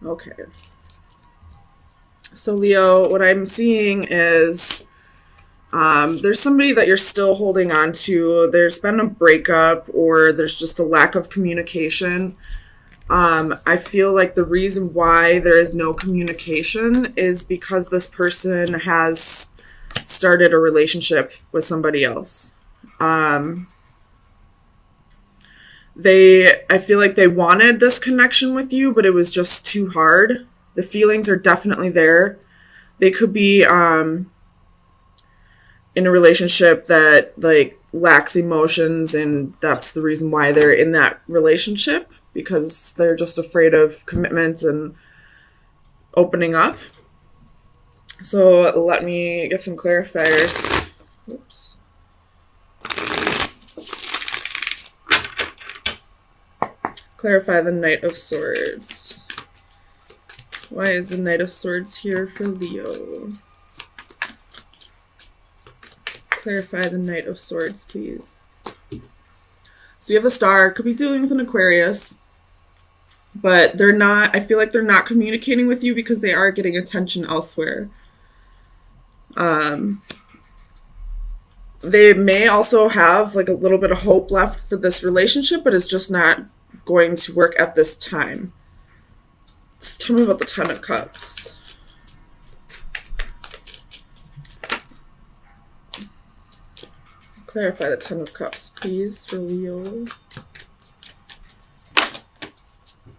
Okay. So Leo, what I'm seeing is there's somebody that you're still holding on to. There's been a breakup or there's just a lack of communication. I feel like the reason why there is no communication is because this person has started a relationship with somebody else. I feel like they wanted this connection with you, but it was just too hard. The feelings are definitely there. They could be in a relationship that like lacks emotions, and that's the reason why they're in that relationship, because they're just afraid of commitment and opening up. So let me get some clarifiers. Oops. Clarify the Knight of Swords. Why is the Knight of Swords here for Leo? Clarify the Knight of Swords, please. So you have a star. Could be dealing with an Aquarius. But they're not, I feel like they're not communicating with you because they are getting attention elsewhere. They may also have like a little bit of hope left for this relationship, but it's just not going to work at this time. So tell me about the Ten of Cups. Clarify the Ten of Cups, please, for Leo.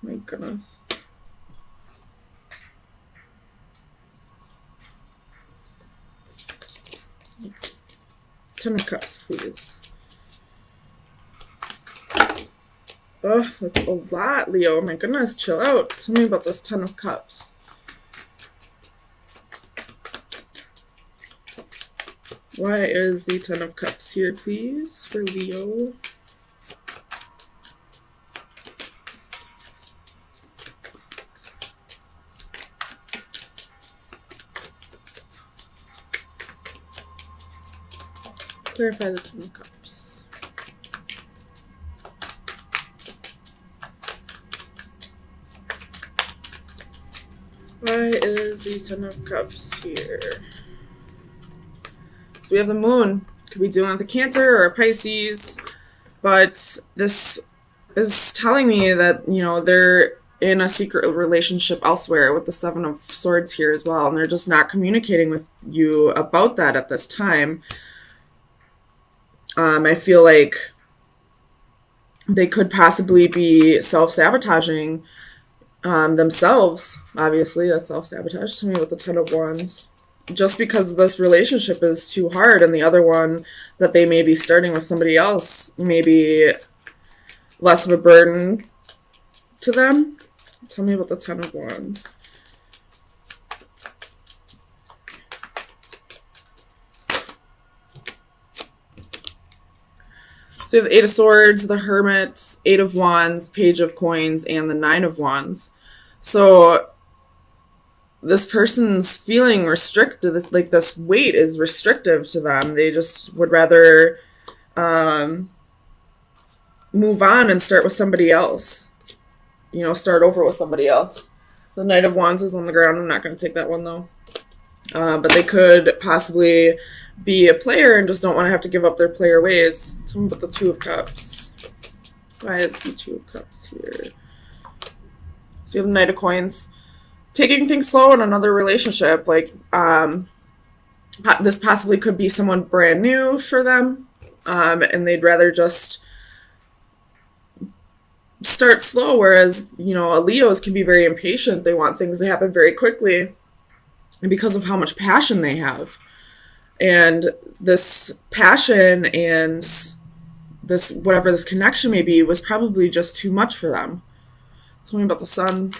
My goodness. Ten of Cups, please. Oh, that's a lot, Leo. My goodness, chill out. Tell me about this Ten of Cups. Why is the Ten of Cups here, please, for Leo? Clarify the Ten of Cups. Why is the Ten of Cups here? So we have the Moon. Could be dealing with a Cancer or a Pisces. But this is telling me that, you know, they're in a secret relationship elsewhere with the Seven of Swords here as well. And they're just not communicating with you about that at this time. I feel like they could possibly be self-sabotaging themselves. Obviously, that's self-sabotage. Tell me about the Ten of Wands. Just because this relationship is too hard, and the other one that they may be starting with somebody else may be less of a burden to them. Tell me about the Ten of Wands. So you have the Eight of Swords, the Hermit, Eight of Wands, Page of Coins, and the Nine of Wands. So this person's feeling restricted, like this weight is restrictive to them. They just would rather move on and start with somebody else. You know, start over with somebody else. The Knight of Wands is on the ground. I'm not going to take that one, though. But they could possibly be a player and just don't want to have to give up their player ways. Tell me about the Two of Cups. Why is the Two of Cups here? So you have the Knight of Coins. Taking things slow in another relationship. Like, this possibly could be someone brand new for them. And they'd rather just start slow. Whereas, you know, Leos can be very impatient. They want things to happen very quickly. And because of how much passion they have. And this passion and this, whatever this connection may be, was probably just too much for them. Tell me about the Sun.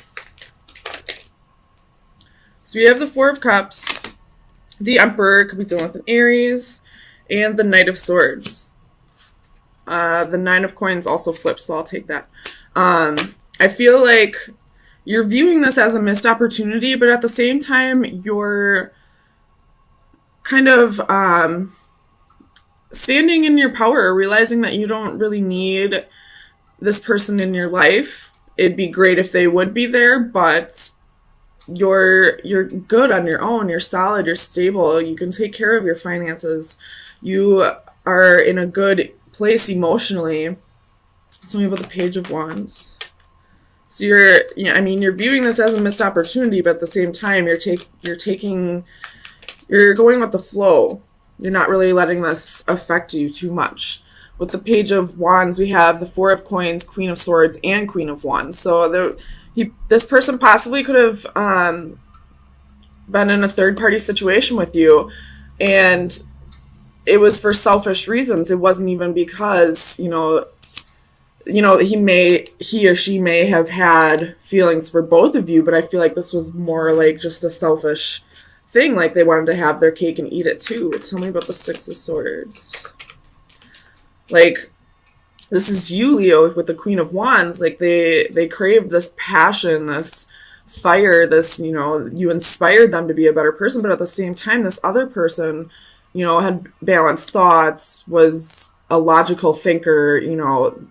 So we have the Four of Cups, the Emperor, could be dealing with an Aries, and the Knight of Swords. The Nine of Coins also flips, so I'll take that. I feel like you're viewing this as a missed opportunity, but at the same time, you're kind of standing in your power, realizing that you don't really need this person in your life. it'd be great if they would be there, but you're good on your own. You're solid, you're stable, you can take care of your finances. You are in a good place emotionally. Tell me about the Page of Wands. So you're viewing this as a missed opportunity, but at the same time, you're going with the flow. You're not really letting this affect you too much. With the Page of Wands, we have the Four of Coins, Queen of Swords, and Queen of Wands. So this person possibly could have been in a third-party situation with you, and it was for selfish reasons. It wasn't even because, he or she may have had feelings for both of you, but I feel like this was more like just a selfish thing, like they wanted to have their cake and eat it too. Tell me about the Six of Swords. Like, this is you, Leo, with the Queen of Wands. Like, they craved this passion, this fire, this, you inspired them to be a better person, but at the same time, this other person, had balanced thoughts, was a logical thinker,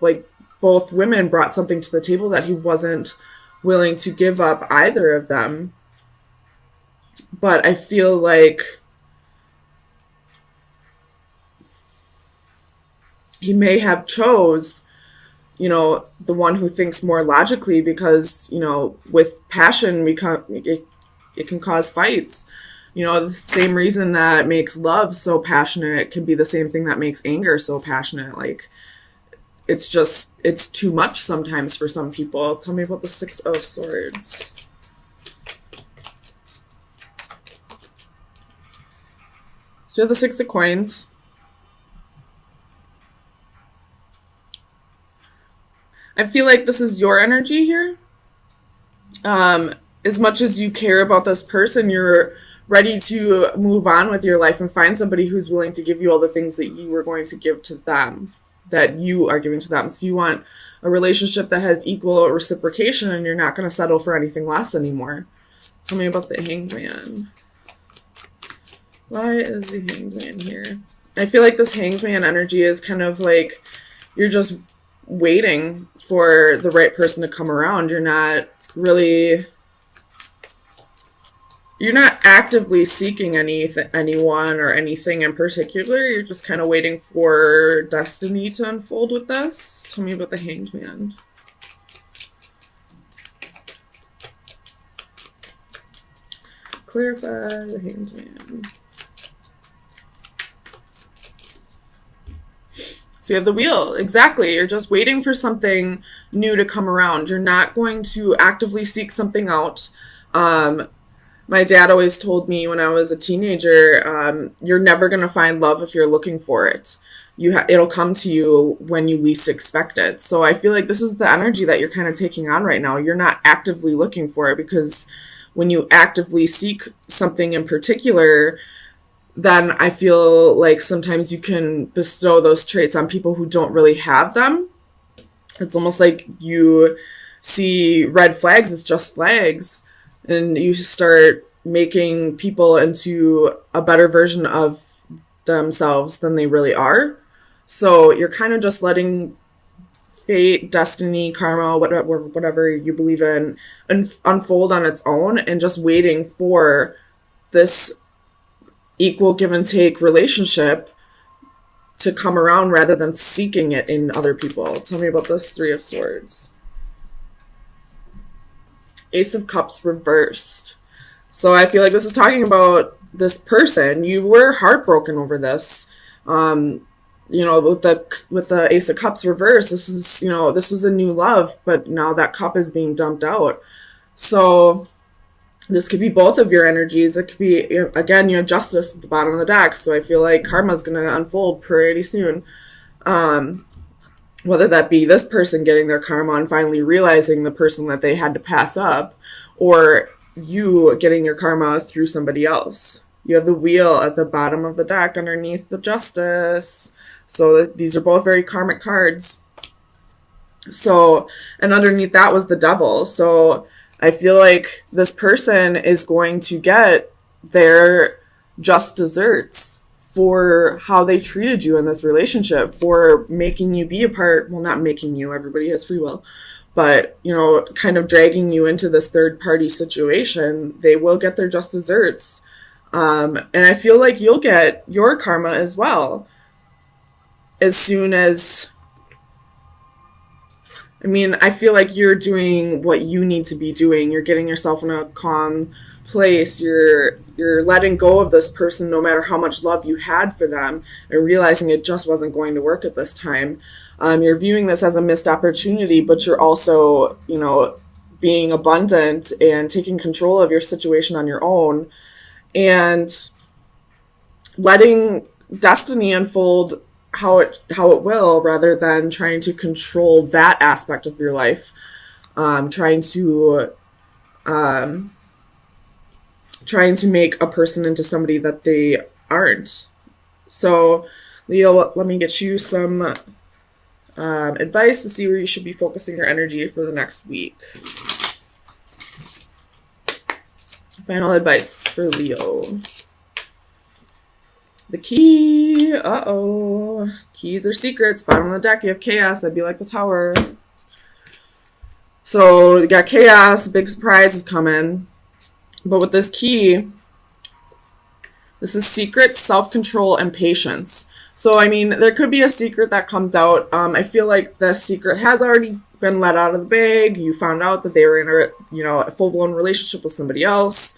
like, both women brought something to the table that he wasn't willing to give up, either of them. But I feel like he may have chose, the one who thinks more logically, because, with passion, it can cause fights. The same reason that makes love so passionate can be the same thing that makes anger so passionate. Like, it's too much sometimes for some people. Tell me about the Six of Swords. So you have the Six of Coins. I feel like this is your energy here. As much as you care about this person, you're ready to move on with your life and find somebody who's willing to give you all the things that you were going to give to them, that you are giving to them. So you want a relationship that has equal reciprocation, and you're not going to settle for anything less anymore. Tell me about the Hanged Man. Why is the Hanged Man here? I feel like this Hanged Man energy is kind of like you're just waiting for the right person to come around. You're not actively seeking anyone or anything in particular. You're just kind of waiting for destiny to unfold with this. Tell me about the Hanged Man. Clarify the Hanged Man. So you have the Wheel. Exactly. You're just waiting for something new to come around. You're not going to actively seek something out. My dad always told me when I was a teenager, you're never going to find love if you're looking for it. It'll come to you when you least expect it. So I feel like this is the energy that you're kind of taking on right now. You're not actively looking for it, because when you actively seek something in particular, then I feel like sometimes you can bestow those traits on people who don't really have them. It's almost like you see red flags as just flags, and you start making people into a better version of themselves than they really are. So you're kind of just letting fate, destiny, karma, whatever you believe in, unfold on its own, and just waiting for this equal give and take relationship to come around rather than seeking it in other people. Tell me about this Three of Swords. Ace of Cups reversed. So I feel like this is talking about this person. You were heartbroken over this. With the Ace of Cups reversed, this was a new love, but now that cup is being dumped out. So this could be both of your energies. It could be, again, you have Justice at the bottom of the deck, so I feel like karma is going to unfold pretty soon. Whether that be this person getting their karma and finally realizing the person that they had to pass up, or you getting your karma through somebody else. You have the Wheel at the bottom of the deck underneath the Justice. So these are both very karmic cards. So, and underneath that was the Devil. So I feel like this person is going to get their just desserts for how they treated you in this relationship, for making you be a part, well, not making you, everybody has free will, but, you know, kind of dragging you into this third party situation, they will get their just desserts. And I feel like you'll get your karma as well. As soon as, I mean, I feel like you're doing what you need to be doing. You're getting yourself in a calm place. You're letting go of this person no matter how much love you had for them, and realizing it just wasn't going to work at this time. You're viewing this as a missed opportunity, but you're also, you know, being abundant and taking control of your situation on your own, and letting destiny unfold how it will, rather than trying to control that aspect of your life, trying to make a person into somebody that they aren't. So, Leo, let me get you some advice to see where you should be focusing your energy for the next week. Final advice for Leo. The key. Uh-oh. Keys are secrets. Bottom of the deck, you have chaos. That'd be like the Tower. So you got chaos. Big surprise is coming. But with this key, this is secret, self-control, and patience. So, I mean, there could be a secret that comes out. I feel like the secret has already been let out of the bag. You found out that they were in a full-blown relationship with somebody else,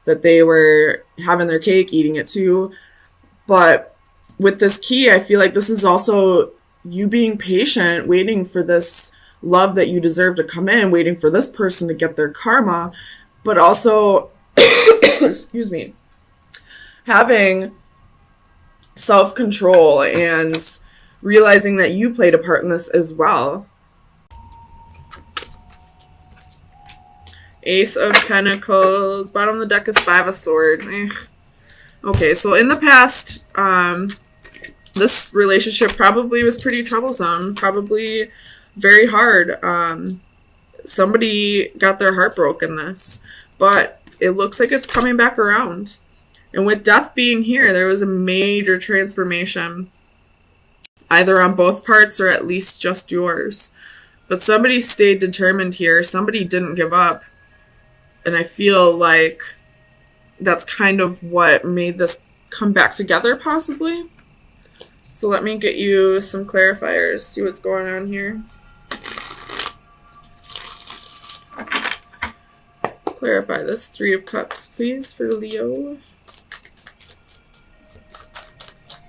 that they were having their cake, eating it too. But with this key, I feel like this is also you being patient, waiting for this love that you deserve to come in, waiting for this person to get their karma, but also, excuse me, having self-control and realizing that you played a part in this as well. Ace of Pentacles. Bottom of the deck is Five of Swords. Okay, so in the past, this relationship probably was pretty troublesome, probably very hard. Somebody got their heart broken in this, but it looks like it's coming back around. And with death being here, there was a major transformation, either on both parts or at least just yours. But somebody stayed determined here. Somebody didn't give up. And I feel like that's kind of what made this come back together, possibly. So let me get you some clarifiers, see what's going on here. Clarify this. Three of Cups, please, for Leo.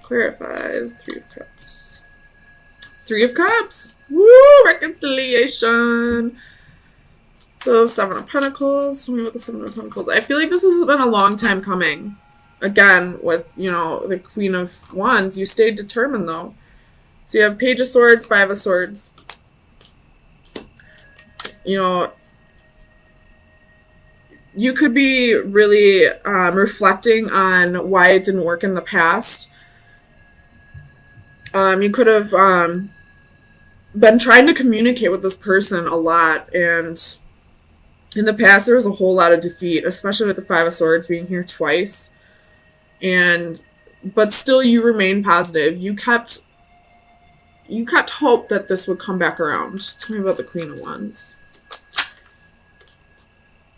Clarify the Three of Cups. Three of Cups! Woo! Reconciliation! So, Seven of Pentacles. Tell me about the Seven of Pentacles. I feel like this has been a long time coming. Again, with, you know, the Queen of Wands, you stayed determined, though. So you have Page of Swords, Five of Swords. You know, you could be really reflecting on why it didn't work in the past. You could have been trying to communicate with this person a lot, and in the past there was a whole lot of defeat, especially with the Five of Swords being here twice. But still you remained positive. You kept hope that this would come back around. Tell me about the Queen of Wands.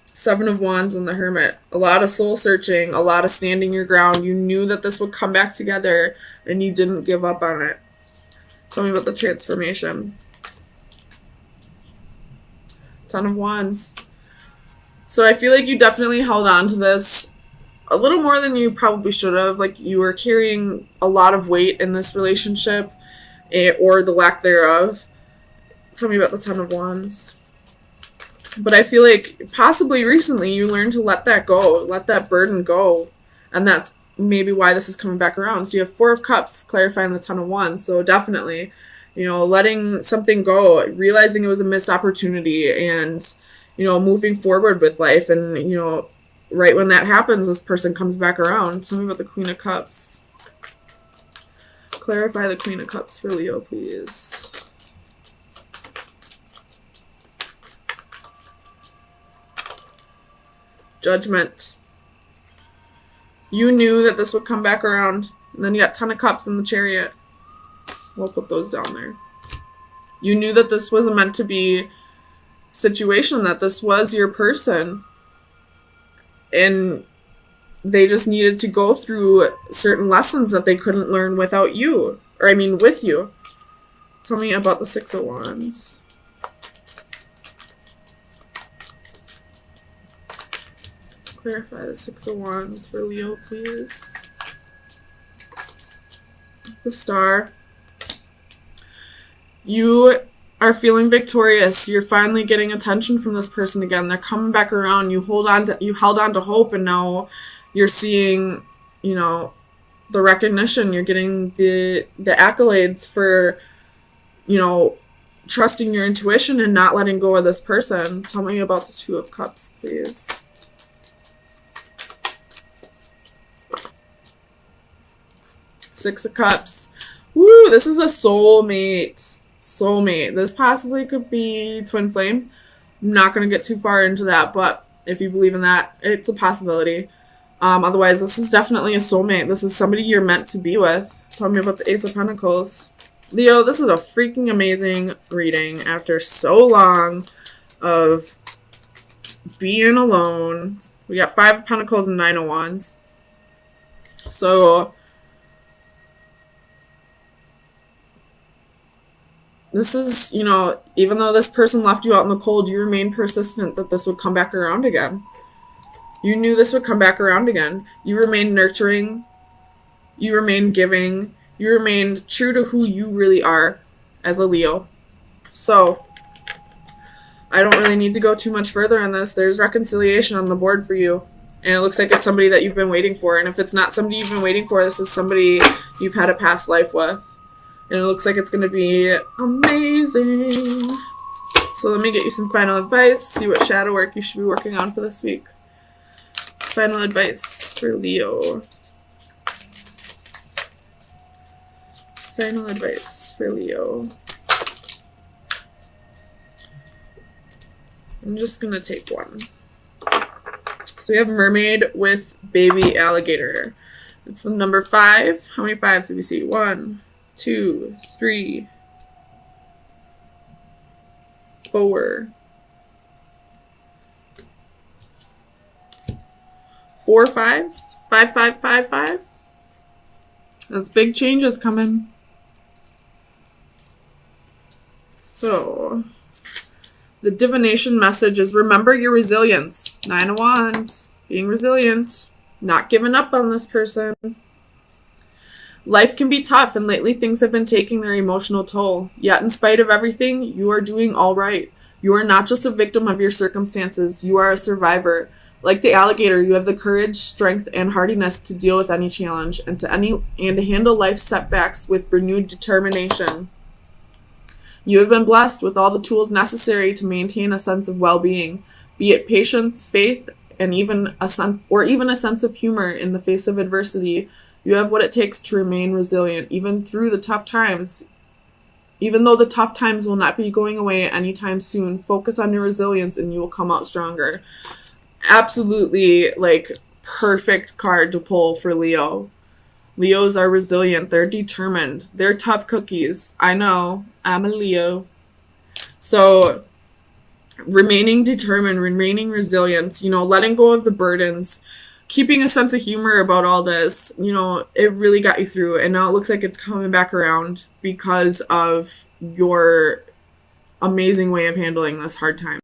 Seven of Wands and the Hermit. A lot of soul searching, a lot of standing your ground. You knew that this would come back together and you didn't give up on it. Tell me about the transformation. Ten of Wands. So I feel like you definitely held on to this a little more than you probably should have. Like, you were carrying a lot of weight in this relationship, or the lack thereof. Tell me about the Ten of Wands. But I feel like possibly recently you learned to let that go, let that burden go. And that's maybe why this is coming back around. So you have Four of Cups clarifying the Ten of Wands. So definitely, you know, letting something go, realizing it was a missed opportunity, and, you know, moving forward with life. And, you know, right when that happens, this person comes back around. Tell me about the Queen of Cups. Clarify the Queen of Cups for Leo, please. Judgment. You knew that this would come back around. And then you got Ten of Cups in the Chariot. We'll put those down there. You knew that this was meant to be situation, that this was your person, and they just needed to go through certain lessons that they couldn't learn without you, or I mean with you. Tell me about the Six of Wands. Clarify the Six of Wands for Leo, please. The Star. You are feeling victorious. You're finally getting attention from this person again. They're coming back around. You held on to hope, and now you're seeing, the recognition. You're getting the accolades for, trusting your intuition and not letting go of this person. Tell me about the Two of Cups, please. Six of Cups. Woo, this is a soulmate. Soulmate. This possibly could be twin flame. I'm not going to get too far into that, but if you believe in that, it's a possibility. Otherwise, this is definitely a soulmate. This is somebody you're meant to be with. Tell me about the Ace of Pentacles. Leo, this is a freaking amazing reading after so long of being alone. We got Five of Pentacles and Nine of Wands. So this is, even though this person left you out in the cold, you remained persistent that this would come back around again. You knew this would come back around again. You remained nurturing. You remained giving. You remained true to who you really are as a Leo. So, I don't really need to go too much further on this. There's reconciliation on the board for you. And it looks like it's somebody that you've been waiting for. And if it's not somebody you've been waiting for, this is somebody you've had a past life with. And it looks like it's going to be amazing. So let me get you some final advice. See what shadow work you should be working on for this week. Final advice for Leo. Final advice for Leo. I'm just going to take one. So we have mermaid with baby alligator. It's the number 5. How many 5s do we see? 1, 2, 3, 4. 4 5s? 5, 5, 5, 5? That's big changes coming. So, the divination message is remember your resilience. 9 of Wands. Being resilient. Not giving up on this person. Life can be tough, and lately things have been taking their emotional toll. Yet, in spite of everything, you are doing all right. You are not just a victim of your circumstances. You are a survivor. Like the alligator, you have the courage, strength, and hardiness to deal with any challenge and to handle life's setbacks with renewed determination. You have been blessed with all the tools necessary to maintain a sense of well-being, be it patience, faith, and even a sense of humor in the face of adversity. You have what it takes to remain resilient, even through the tough times. Even though the tough times will not be going away anytime soon, focus on your resilience and you will come out stronger. Absolutely, perfect card to pull for Leo. Leos are resilient. They're determined. They're tough cookies. I know. I'm a Leo. So, remaining determined, remaining resilient, letting go of the burdens, keeping a sense of humor about all this, it really got you through. And now it looks like it's coming back around because of your amazing way of handling this hard time.